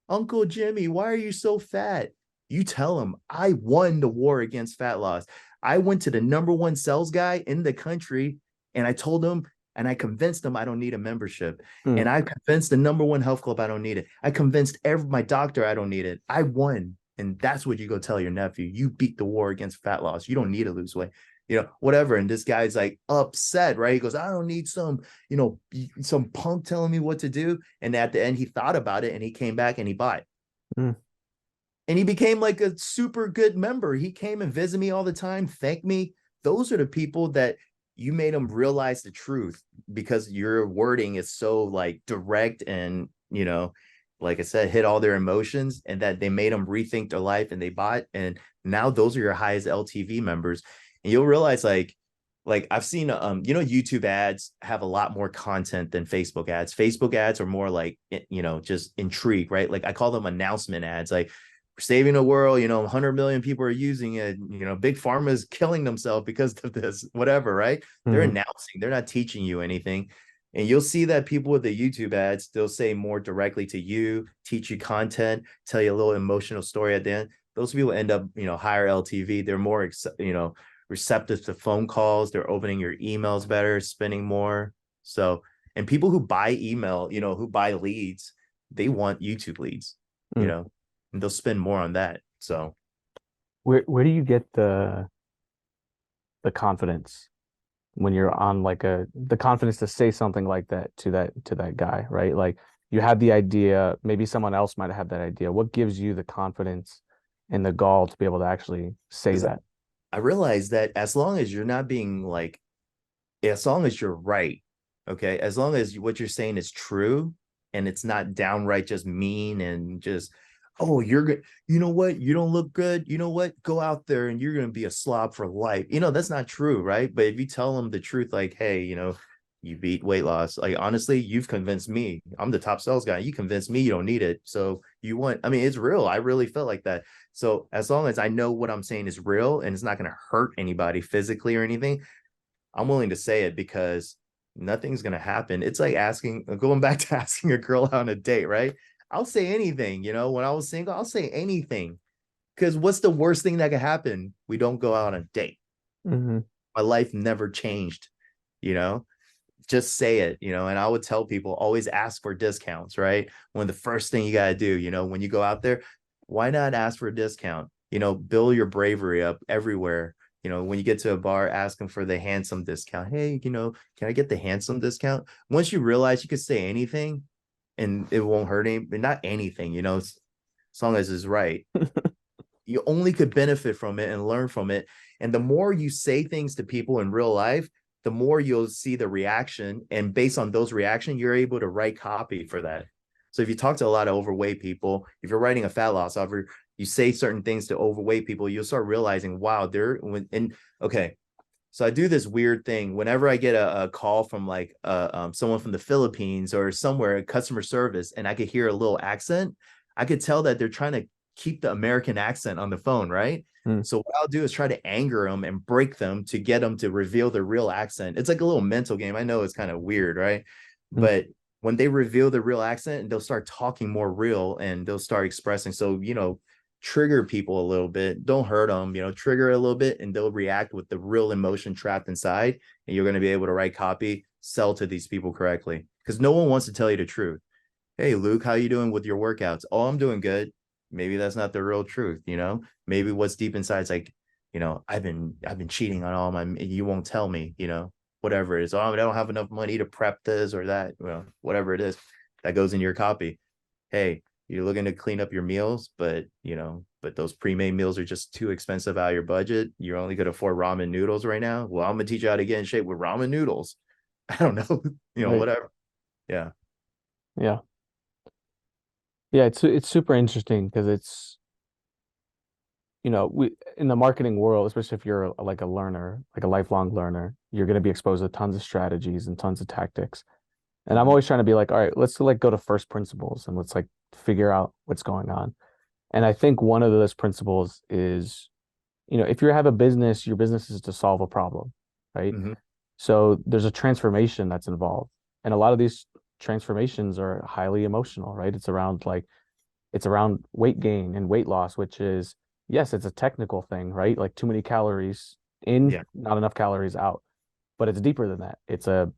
Uncle Jimmy, why are you so fat? You tell him I won the war against fat loss. I went to the number one sales guy in the country and I told him and I convinced him I don't need a membership. Mm, And I convinced the number one health club I don't need it. I convinced my doctor I don't need it. I won. And that's what you go tell your nephew. You beat the war against fat loss. You don't need to lose weight, whatever. And this guy's like upset, right? He goes, I don't need some punk telling me what to do. And at the end, he thought about it and he came back and he bought. mm, And he became like a super good member. He came and visited me all the time, thanked me. Those are the people that you made them realize the truth because your wording is so like direct and, like I said, hit all their emotions and that they made them rethink their life and they bought. And now those are your highest LTV members. And you'll realize like I've seen YouTube ads have a lot more content than Facebook ads. Facebook ads are more like just intrigue, right? Like I call them announcement ads. Like we're saving the world, 100 million people are using it, big pharma is killing themselves because of this, whatever, right? They're mm, announcing, they're not teaching you anything. And you'll see that people with the YouTube ads, they'll say more directly to you, teach you content, tell you a little emotional story at the end. Those people end up, higher LTV. They're more, receptive to phone calls. They're opening your emails better, spending more. So, and people who buy email, who buy leads, they want YouTube leads, you mm. know, and they'll spend more on that. So, Where do you get the confidence when you're on like the confidence to say something like that to that guy, right? Like you had the idea, maybe someone else might have that idea. What gives you the confidence and the gall to be able to actually say because that? I realized that as long as you're not being like, as long as you're right, okay, as long as what you're saying is true and it's not downright just mean and just, oh, you're good, you know what, you don't look good, you know what, go out there and you're going to be a slob for life, that's not true, right? But if you tell them the truth, like, hey, you beat weight loss, like honestly, you've convinced me, I'm the top sales guy, you convinced me you don't need it, so you want, I mean, it's real, I really felt like that. So as long as I know what I'm saying is real and it's not going to hurt anybody physically or anything, I'm willing to say it because nothing's gonna happen. It's like asking, going back to asking a girl out on a date, right? I'll say anything, you know. When I was single, I'll say anything. Because what's the worst thing that could happen? We don't go out on a date. Mm-hmm. My life never changed, you know. Just say it, you know. And I would tell people always ask for discounts, right? When the first thing you got to do, you know, when you go out there, why not ask for a discount? You know, build your bravery up everywhere. You know, when you get to a bar, ask them for the handsome discount. Hey, you know, can I get the handsome discount? Once you realize you could say anything and it won't hurt any, not anything, you know, as long as it's right, you only could benefit from it and learn from it. And the more you say things to people in real life, the more you'll see the reaction. And based on those reactions, you're able to write copy for that. So if you talk to a lot of overweight people, if you're writing a fat loss offer, you say certain things to overweight people, you'll start realizing, wow, they're when and okay. So I do this weird thing whenever I get a call from like someone from the Philippines or somewhere, customer service, and I could hear a little accent. I could tell that they're trying to keep the American accent on the phone, right? Mm. So what I'll do is try to anger them and break them to get them to reveal their real accent. It's like a little mental game. I know it's kind of weird, right? Mm. But when they reveal the real accent, they'll start talking more real and they'll start expressing. So, you know, trigger people a little bit. Don't hurt them, you know, trigger a little bit and they'll react with the real emotion trapped inside. And you're going to be able to write copy, sell to these people correctly. Because no one wants to tell you the truth. Hey, Luke, how you doing with your workouts? Oh, I'm doing good. Maybe that's not the real truth, you know? Maybe what's deep inside is like, you know, I've been cheating on all my, you won't tell me, you know, whatever it is. Oh, I don't have enough money to prep this or that, well, whatever it is that goes in your copy. Hey, you're looking to clean up your meals, but you know, but those pre-made meals are just too expensive out of your budget. You're only going to afford ramen noodles right now. Well, I'm gonna teach you how to get in shape with ramen noodles. I don't know, you know, Right. whatever. Yeah. Yeah. Yeah, it's super interesting because it's, we in the marketing world, especially if you're like a learner, like a lifelong learner, you're going to be exposed to tons of strategies and tons of tactics. And I'm Mm-hmm. always trying to be like, all right, let's like go to first principles and let's like figure out what's going on. And I think one of those principles is, if you have a business, your business is to solve a problem, right? Mm-hmm. So there's a transformation that's involved. And a lot of these transformations are highly emotional, right? It's around weight gain and weight loss, which is, yes, it's a technical thing, right? Like too many calories in, Yeah. not enough calories out. But it's deeper than that.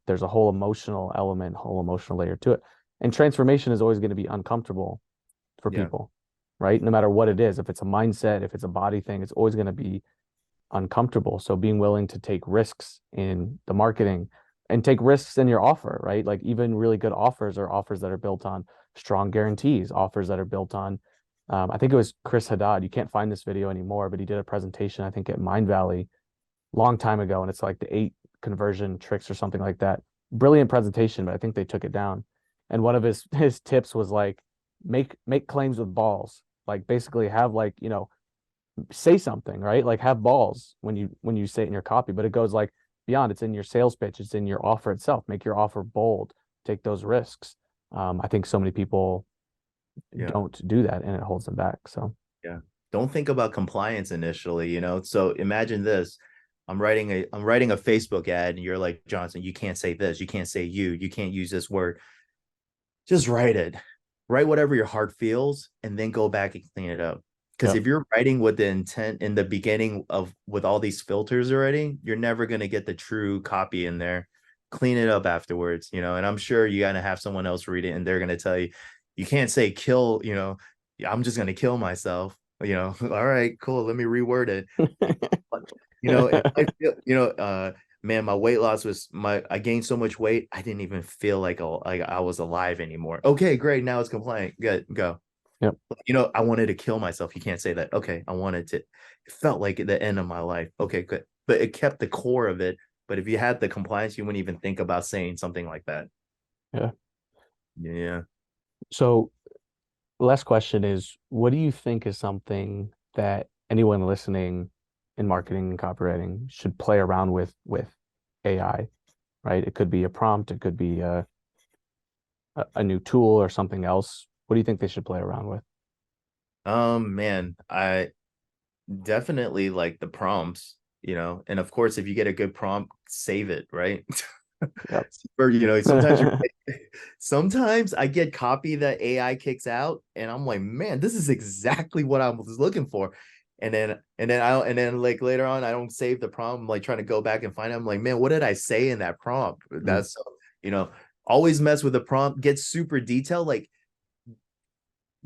There's a whole emotional element, whole emotional layer to it. And transformation is always going to be uncomfortable for Yeah. people, right? No matter what it is, if it's a mindset, if it's a body thing, it's always going to be uncomfortable. So being willing to take risks in the marketing and take risks in your offer, right? Like even really good offers are offers that are built on strong guarantees, offers that are built on, I think it was Chris Haddad. You can't find this video anymore, but he did a presentation, I think at Mind Valley long time ago. And it's like the 8 conversion tricks or something like that. Brilliant presentation, but I think they took it down. And one of his tips was like, make claims with balls. Like basically have like, say something, right? Like have balls when you say it in your copy, but it goes like beyond. It's in your sales pitch, it's in your offer itself. Make your offer bold, take those risks. I think so many people Yeah. don't do that and it holds them back. So Yeah. Don't think about compliance initially, you know. So imagine this. I'm writing a Facebook ad and you're like, Johnson, you can't say this, you can't say you can't use this word. Just write it. Write whatever your heart feels and then go back and clean it up. Because yeah, if you're writing with the intent in the beginning of with all these filters already, you're never going to get the true copy in there. Clean it up afterwards, you know. And I'm sure you're gonna have someone else read it and they're gonna tell you, you can't say kill, you know, I'm just gonna kill myself, you know. All right, cool. Let me reword it. You know, it might feel, you know, man, my weight loss was I gained so much weight, I didn't even feel like I was alive anymore. Okay, great. Now it's compliant. Good, go. yep, You know, I wanted to kill myself. You can't say that. Okay, I wanted to. It felt like the end of my life. Okay, good. But it kept the core of it. But if you had the compliance, you wouldn't even think about saying something like that. yeah. Yeah. So last question is, what do you think is something that anyone listening in marketing and copywriting should play around with AI, right? It could be a prompt, it could be a new tool or something else. What do you think they should play around with? Man, I definitely like the prompts, you know, and of course, if you get a good prompt, save it, right? Yep. Or, sometimes I get copy that AI kicks out, and I'm like, man, this is exactly what I was looking for. And then like later on, I don't save the prompt. I'm like trying to go back and find it. I'm like, man, what did I say in that prompt? Mm, That's you know, always mess with the prompt, get super detailed. Like,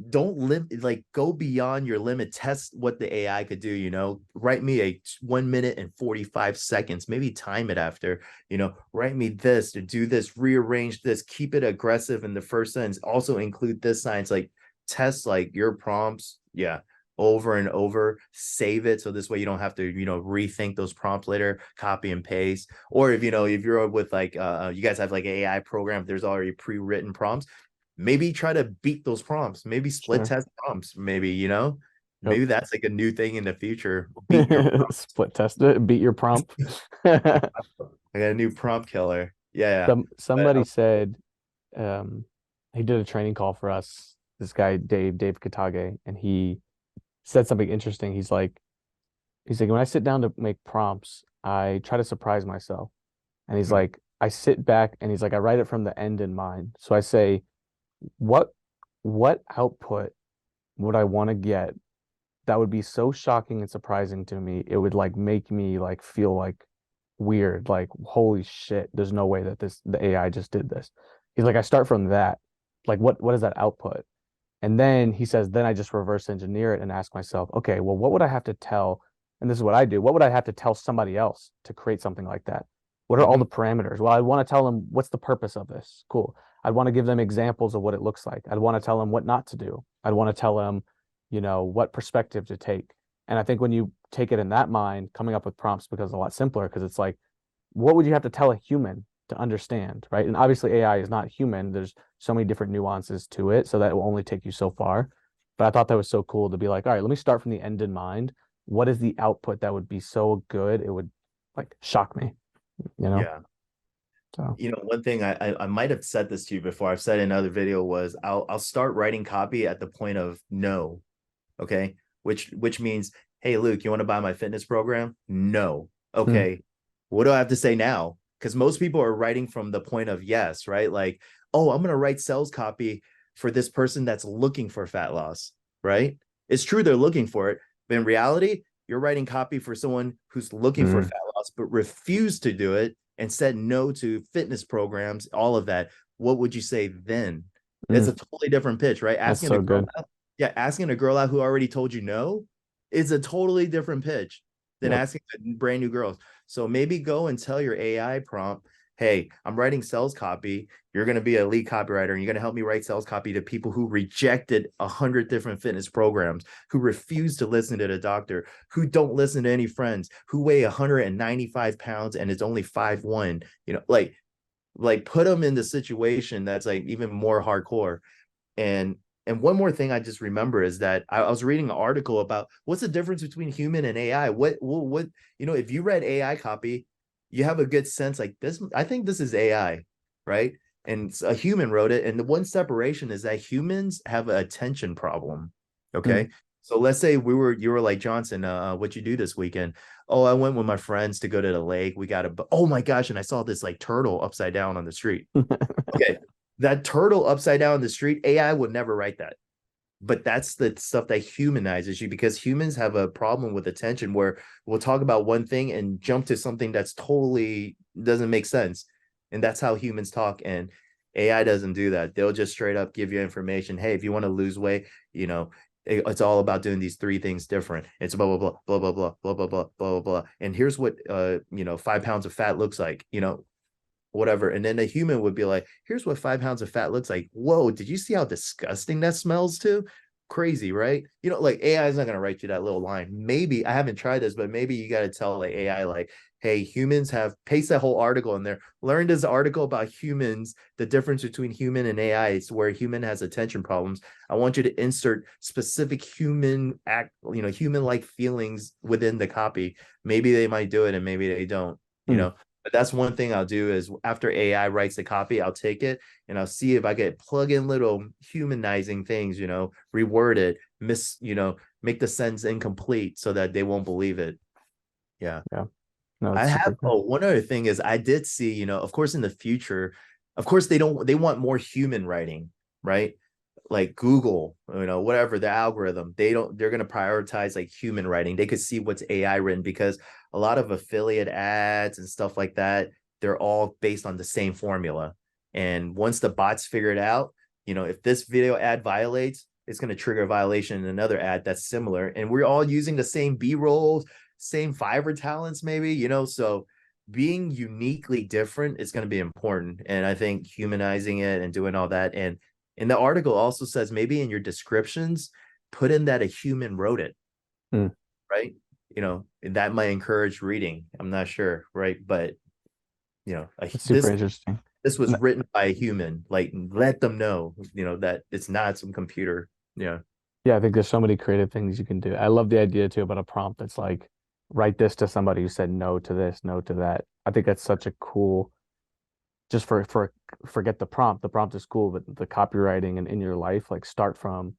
don't like go beyond your limit, test what the AI could do. Write me a 1 minute and 45 seconds, maybe time it after. Write me this to do this, rearrange this, keep it aggressive in the first sentence, also include this science. Like, test like your prompts, yeah, over and over, save it so this way you don't have to rethink those prompts later, copy and paste. Or if you're with like you guys have like AI program, there's already pre-written prompts, maybe try to beat those prompts, maybe split sure. test prompts, maybe Yep. maybe that's like a new thing in the future. Beat your Split test it, beat your prompt. I got a new prompt killer. Yeah, but Somebody said um he did a training call for us, this guy Dave Katage, and he said something interesting. He's like, when I sit down to make prompts, I try to surprise myself. And he's mm, like, I sit back and he's like, I write it from the end in mind. So I say, what what output would I want to get that would be so shocking and surprising to me? It would like make me like feel like weird, like holy shit, there's no way that the AI just did this. He's like, I start from that. Like what is that output? And then he says, then I just reverse engineer it and ask myself, okay, well, what would I have to tell? And this is what I do. What would I have to tell somebody else to create something like that? What are all mhm, the parameters? Well, I want to tell them what's the purpose of this. Cool. I'd want to give them examples of what it looks like. I'd want to tell them what not to do. I'd want to tell them, what perspective to take. And I think when you take it in that mind, coming up with prompts becomes a lot simpler because it's like, what would you have to tell a human to understand, right? And obviously AI is not human. There's so many different nuances to it, so that will only take you so far. But I thought that was so cool to be like, all right, let me start from the end in mind. What is the output that would be so good it would like shock me, you know? yeah. So, One thing I might have said this to you before, I've said in another video, was I'll start writing copy at the point of no. Okay. Which means, hey Luke, you want to buy my fitness program? No. mm, Okay. What do I have to say now? Because most people are writing from the point of yes, right? Like, oh, I'm gonna write sales copy for this person that's looking for fat loss, right? It's true they're looking for it, but in reality, you're writing copy for someone who's looking for mm, fat loss but refused to do it and said no to fitness programs, all of that. What would you say then? It's mm, a totally different pitch, right? that's Asking a so girl good. out, yeah, asking a girl out who already told you no is a totally different pitch than Yep. asking brand new girls. So maybe go and tell your AI prompt, hey, I'm writing sales copy. You're going to be a lead copywriter and you're going to help me write sales copy to people who rejected 100 different fitness programs, who refuse to listen to the doctor, who don't listen to any friends, who weigh 195 pounds and it's only 5'1", like put them in the situation that's like even more hardcore. And one more thing I just remember is that I was reading an article about what's the difference between human and AI. What if you read AI copy, you have a good sense like this. I think this is AI, right? And a human wrote it. And the one separation is that humans have an attention problem. Mm. Okay. So let's say you were like, Johnson, what you do this weekend? Oh, I went with my friends to go to the lake. We got oh my gosh, and I saw this like turtle upside down on the street. Okay, that turtle upside down in the street, AI would never write that. But that's the stuff that humanizes you, because humans have a problem with attention where we'll talk about one thing and jump to something that's totally doesn't make sense. And that's how humans talk. And AI doesn't do that. They'll just straight up give you information. Hey, if you want to lose weight, it's all about doing these three things different. It's blah blah blah blah blah blah blah blah blah blah blah. And here's what 5 pounds of fat looks like. Whatever. And then a human would be like, here's what 5 pounds of fat looks like. Whoa, did you see how disgusting that smells too? Crazy, right? Like AI is not going to write you that little line. Maybe I haven't tried this, but maybe you got to tell like AI, like, hey, humans have paste that whole article in there. Learn this article about humans, the difference between human and AI. It's where human has attention problems. I want you to insert specific human like feelings within the copy. Maybe they might do it and maybe they don't, you Mm. know but that's one thing I'll do is after AI writes the copy, I'll take it and I'll see if I can plug in little humanizing things, reword it, make the sentence incomplete so that they won't believe it. Yeah. Yeah. No, I it's super have, good. oh, one other thing is I did see, of course, in the future, of course, they want more human writing, right? Like Google, whatever the algorithm, they're going to prioritize like human writing. They could see what's AI written because a lot of affiliate ads and stuff like that, they're all based on the same formula. And once the bots figure it out, if this video ad violates, it's going to trigger a violation in another ad that's similar. And we're all using the same B-rolls, same Fiverr talents, maybe, so being uniquely different is going to be important. And I think humanizing it and doing all that. And the article also says maybe in your descriptions, put in that a human wrote it, Mm, right? That might encourage reading. I'm not sure, right? But it's super this interesting. this was And written by a human. Like, let them know, that it's not some computer. Yeah. yeah, I think there's so many creative things you can do. I love the idea too about a prompt that's like, write this to somebody who said no to this, no to that. I think that's such a cool, just for forget the prompt. The prompt is cool, but the copywriting and in your life, like start from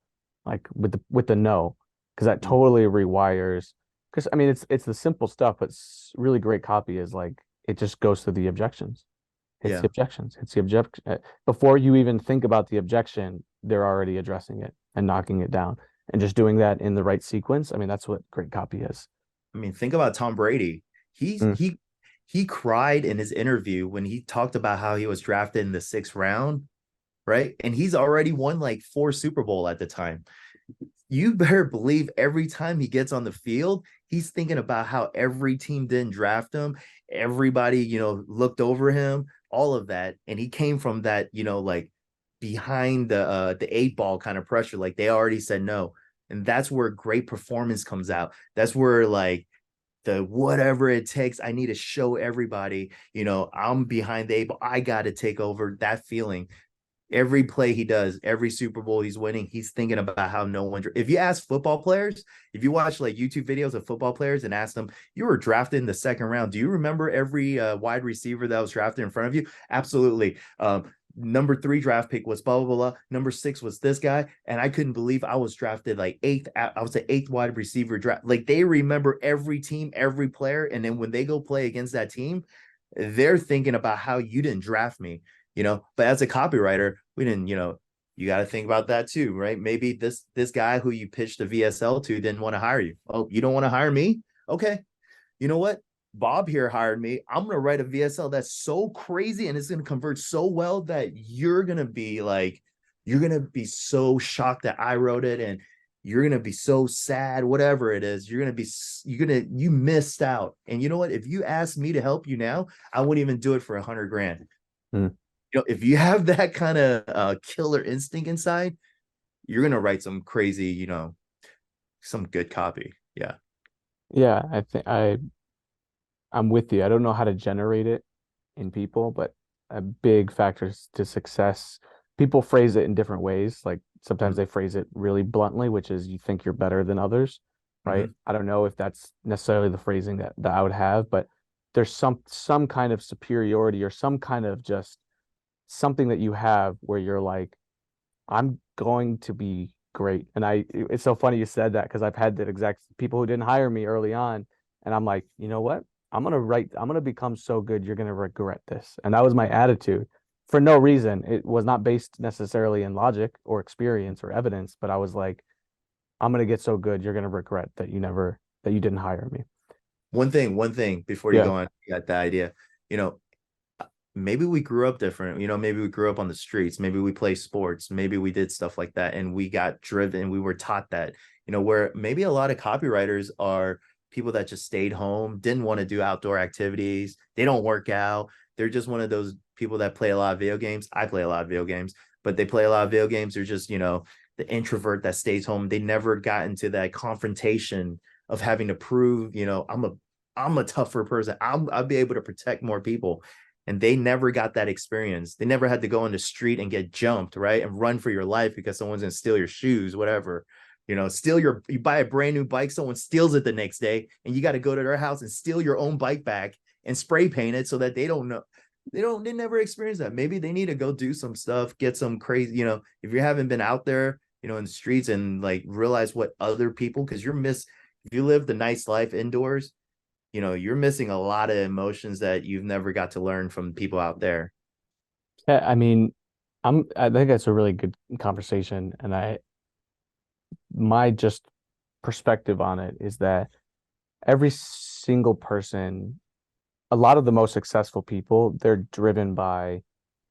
like with the no, because that Mm. totally rewires. Because I mean, it's the simple stuff, but really great copy is like it just goes through the objections. Hits the Yeah. objections. Hits the objection before you even think about the objection. They're already addressing it and knocking it down, and just doing that in the right sequence. I mean, that's what great copy is. I mean, think about Tom Brady. He's Mm, he cried in his interview when he talked about how he was drafted in the 6th round, right? And he's already won like 4 Super Bowl at the time. You better believe every time he gets on the field, he's thinking about how every team didn't draft him. Everybody, looked over him, all of that. And he came from that, like behind the 8 ball kind of pressure. Like they already said no. And that's where great performance comes out. That's where like the whatever it takes, I need to show everybody, I'm behind the 8 ball. I gotta take over that feeling every play he does, every Super Bowl he's winning, he's thinking about how no one. If you ask football players, if you watch like YouTube videos of football players and ask them, you were drafted in the 2nd round. Do you remember every wide receiver that was drafted in front of you? Absolutely. Number 3 draft pick was blah, blah, blah, blah. Number 6 was this guy. And I couldn't believe I was drafted like eighth. I was the 8th wide receiver draft. Like they remember every team, every player. And then when they go play against that team, they're thinking about how you didn't draft me, but as a copywriter, we didn't, you got to think about that too, right? Maybe this guy who you pitched a VSL to didn't want to hire you. Oh, you don't want to hire me? Okay. You know what? Bob here hired me. I'm going to write a VSL that's so crazy and it's going to convert so well that you're going to be so shocked that I wrote it, and you're going to be so sad, whatever it is. You missed out. And you know what? If you asked me to help you now, I wouldn't even do it for 100 grand. mm. If you have that kind of killer instinct inside, you're going to write some crazy, some good copy. Yeah. Yeah, I'm with you. I don't know how to generate it in people, but a big factor to success. People phrase it in different ways. Like sometimes they phrase it really bluntly, which is you think you're better than others, right? Mm-hmm. I don't know if that's necessarily the phrasing that I would have, but there's some kind of superiority or some kind of just something that you have where you're like, I'm going to be great. And it's so funny you said that because I've had that exact people who didn't hire me early on. And I'm like, you know what? I'm going to become so good. You're going to regret this. And that was my attitude for no reason. It was not based necessarily in logic or experience or evidence, but I was like, I'm going to get so good. You're going to regret that you didn't hire me. One thing before you Yeah. go on, you got the idea, you know, maybe we grew up different. Maybe we grew up on the streets. Maybe we play sports. Maybe we did stuff like that and we got driven. We were taught that, where maybe a lot of copywriters are people that just stayed home, didn't want to do outdoor activities. They don't work out. They're just one of those people that play a lot of video games. I play a lot of video games, but they play a lot of video games. They're just, the introvert that stays home. They never got into that confrontation of having to prove, I'm a tougher person. I'll be able to protect more people, and they never got that experience. They never had to go on the street and get jumped, right? And run for your life because someone's gonna steal your shoes, whatever. You buy a brand new bike, someone steals it the next day, and you got to go to their house and steal your own bike back and spray paint it so that they don't know. They never experience that. Maybe they need to go do some stuff, get some crazy, if you haven't been out there, in the streets and like realize what other people, because if you live the nice life indoors, you're missing a lot of emotions that you've never got to learn from people out there. Yeah, I mean, I think that's a really good conversation, and my just perspective on it is that every single person, a lot of the most successful people, they're driven by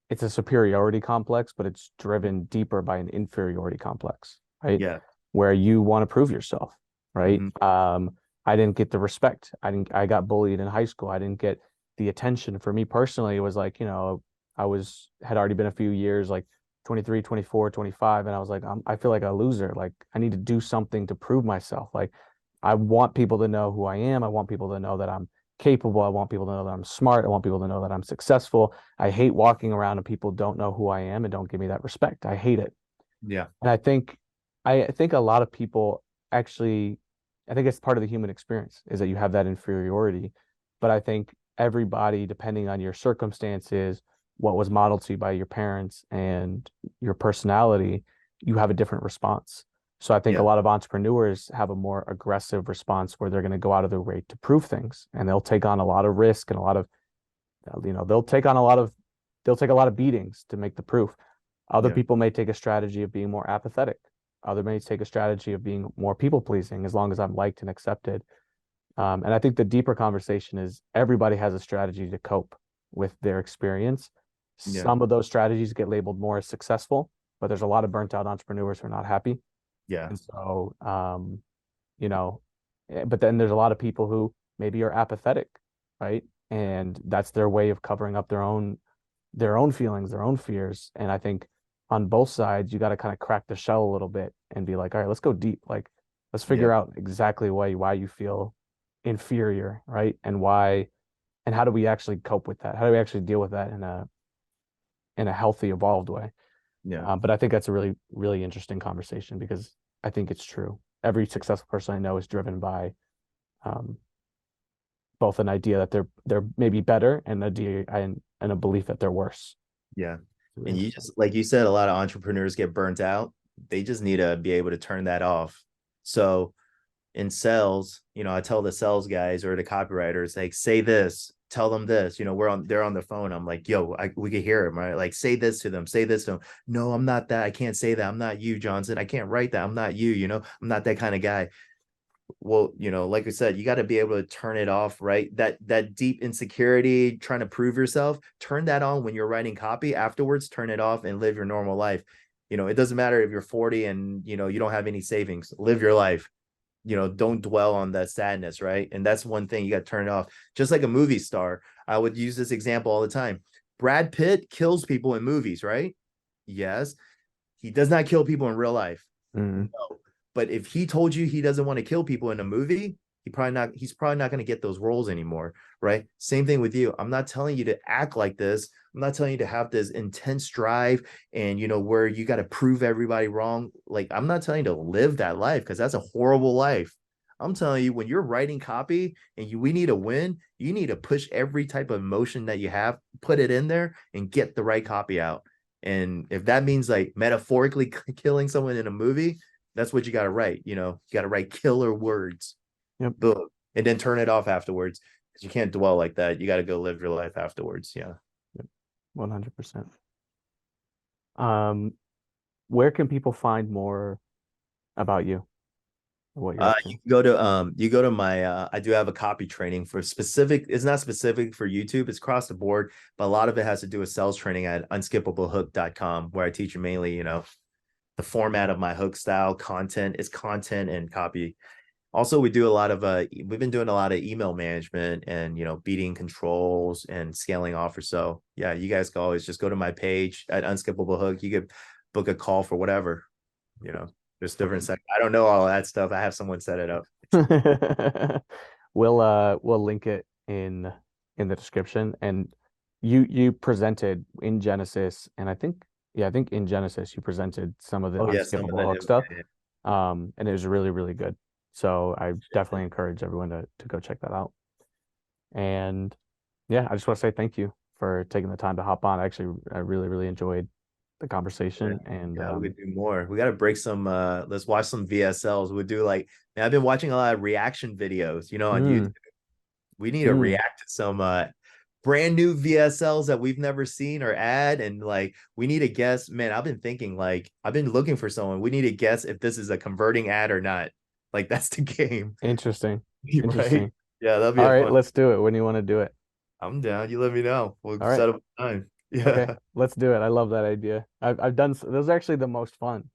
it's a superiority complex, but it's driven deeper by an inferiority complex, right? Yeah. Where you want to prove yourself, right? Hmm. I didn't get the respect. I got bullied in high school. I didn't get the attention. For me personally, it was like, had already been a few years, like 23, 24, 25, and I was like, I feel like a loser. Like I need to do something to prove myself. Like I want people to know who I am. I want people to know that I'm capable. I want people to know that I'm smart. I want people to know that I'm successful. I hate walking around and people don't know who I am and don't give me that respect. I hate it. Yeah. And I think a lot of people actually, I think it's part of the human experience is that you have that inferiority. But I think everybody, depending on your circumstances, what was modeled to you by your parents and your personality, you have a different response. So I think a Yeah. lot of entrepreneurs have a more aggressive response where they're going to go out of their way to prove things and they'll take on a lot of risk and a lot of, they'll take on they'll take a lot of beatings to make the proof. Other Yeah. people may take a strategy of being more apathetic. Other may take a strategy of being more people pleasing as long as I'm liked and accepted. And I think the deeper conversation is everybody has a strategy to cope with their experience. Yeah. Some of those strategies get labeled more as successful, but there's a lot of burnt out entrepreneurs who are not happy. Yeah. And so, you know, but then there's a lot of people who maybe are apathetic, right? And that's their way of covering up their own feelings, their own fears. And I think on both sides, you got to kind of crack the shell a little bit and be like, all right, let's go deep. Like, let's Yeah. figure out exactly why you feel inferior, right? And how do we actually cope with that? How do we actually deal with that in a healthy, evolved way? Yeah. But I think that's a really, really interesting conversation because I think it's true. Every successful person I know is driven by um, both an idea that they're maybe better and a belief that they're worse. Yeah. It's really And you interesting. just, like you said, a lot of entrepreneurs get burnt out. They just need to be able to turn that off. So in sales, I tell the sales guys or the copywriters, like, say this, tell them this, they're on the phone. I'm like, yo, we could hear them, right? Like, say this to them, say this to them. No, I'm not that. I can't say that. I'm not you, Johnson. I can't write that. I'm not you, I'm not that kind of guy. Well, like I said, you got to be able to turn it off, right? That deep insecurity, trying to prove yourself, turn that on when you're writing copy. Afterwards, turn it off and live your normal life. It doesn't matter if you're 40 and you don't have any savings. Live your life. Don't dwell on that sadness, right? And that's one thing you got to turn it off. Just like a movie star, I would use this example all the time. Brad Pitt kills people in movies, right? Yes. He does not kill people in real life. Mm. No. But if he told you he doesn't want to kill people in a movie, he's probably not going to get those roles anymore, right? Same thing with you. I'm not telling you to act like this. I'm not telling you to have this intense drive and where you got to prove everybody wrong. Like, I'm not telling you to live that life because that's a horrible life. I'm telling you, when you're writing copy and we need a win, you need to push every type of emotion that you have, put it in there and get the right copy out. And if that means like metaphorically killing someone in a movie, that's what you got to write. You got to write killer words, Yep. boom, and then turn it off afterwards because you can't dwell like that. You got to go live your life afterwards. Yeah. Yep. 100%. Um, where can people find more about you and what you're up to? You go to my I do have a copy training for specific. It's not specific for YouTube. It's across the board, but a lot of it has to do with sales training at unskippablehook.com, where I teach you mainly, the format of my hook style content is content and copy. Also, we've been doing a lot of email management and beating controls and scaling offers. So yeah, you guys can always just go to my page at Unskippable Hook. You could book a call for whatever, you know. There's different Perfect. sec. I don't know all that stuff. I have someone set it up. We'll link it in the description. And you presented in Genesis, and I think in Genesis you presented some of the Oh yeah, some of unskippable that. hook stuff. Yeah, And it was really, really good. So I definitely encourage everyone to go check that out. And yeah, I just want to say thank you for taking the time to hop on. I really, really enjoyed the yeah. conversation. And Yeah, we could do more. We got to break some. Let's watch some VSLs. We'll do like. Man, I've been watching a lot of reaction videos, on YouTube. mm, We need to Mm, react to some brand new VSLs that we've never seen or add. And like we need to guess, man, I've been thinking like I've been looking for someone. We need to guess if this is a converting ad or not. Like that's the game. interesting. Right? Interesting. Yeah, that'll be All a right, fun. let's do it. When do you want to do it? I'm down. You let me know. We'll All right. set up a time. Okay, Yeah. let's do it. I love that idea. I've done those are actually the most fun.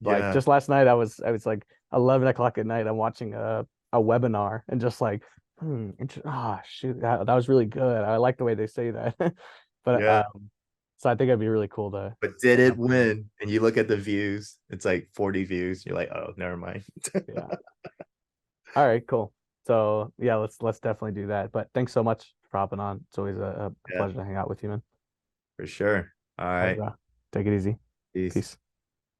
Like Yeah. just last night, I was like 11 o'clock at night. I'm watching a webinar and just like, shoot, that was really good. I like the way they say that. But Yeah. so I think it'd be really cool But did to it have one of those. win? And you look at the views, it's like 40 views. You're like, oh, never mind. Yeah. All right, cool. So yeah, let's definitely do that. But thanks so much for hopping on. It's always a Yeah, pleasure to hang out with you, man. for sure. All All right, right. bro. Take it easy. Peace. Peace.